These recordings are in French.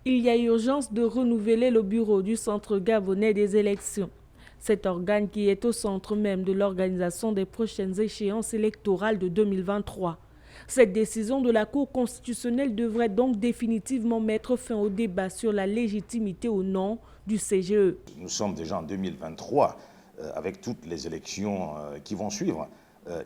Il y a urgence de renouveler le bureau du Centre gabonais des élections. Cet organe qui est au centre même de l'organisation des prochaines échéances électorales de 2023. Cette décision de la Cour constitutionnelle devrait donc définitivement mettre fin au débat sur la légitimité ou non du CGE. Nous sommes déjà en 2023, avec toutes les élections qui vont suivre.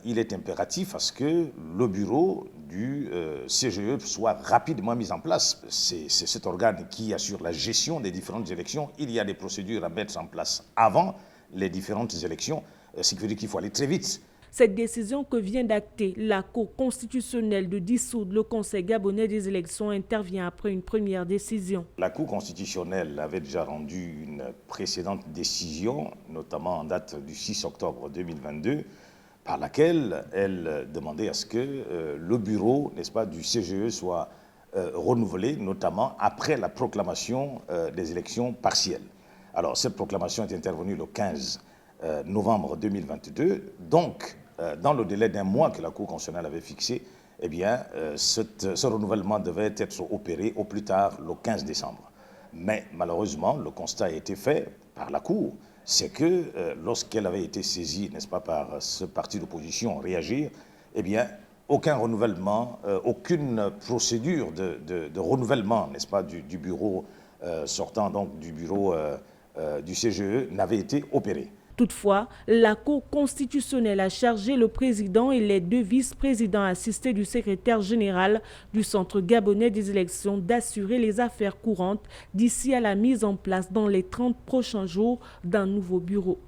Il est impératif à ce que le bureau du CGE soit rapidement mis en place. C'est cet organe qui assure la gestion des différentes élections. Il y a des procédures à mettre en place avant les différentes élections, ce qui veut dire qu'il faut aller très vite. Cette décision que vient d'acter la Cour constitutionnelle de dissoudre le Conseil gabonais des élections intervient après une première décision. La Cour constitutionnelle avait déjà rendu une précédente décision, notamment en date du 6 octobre 2022, par laquelle elle demandait à ce que le bureau, n'est-ce pas, du CGE soit renouvelé, notamment après la proclamation des élections partielles. Alors, cette proclamation est intervenue le 15 novembre 2022, donc dans le délai d'un mois que la Cour constitutionnelle avait fixé, eh bien, ce renouvellement devait être opéré au plus tard le 15 décembre. Mais malheureusement, le constat a été fait par la Cour, c'est que lorsqu'elle avait été saisie, n'est-ce pas, par ce parti d'opposition réagir, eh bien, aucun renouvellement, aucune procédure de renouvellement, n'est-ce pas, du bureau sortant, donc du bureau du CGE, n'avait été opérée. Toutefois, la Cour constitutionnelle a chargé le président et les 2 vice-présidents assistés du secrétaire général du Centre gabonais des élections d'assurer les affaires courantes d'ici à la mise en place dans les 30 prochains jours d'un nouveau bureau.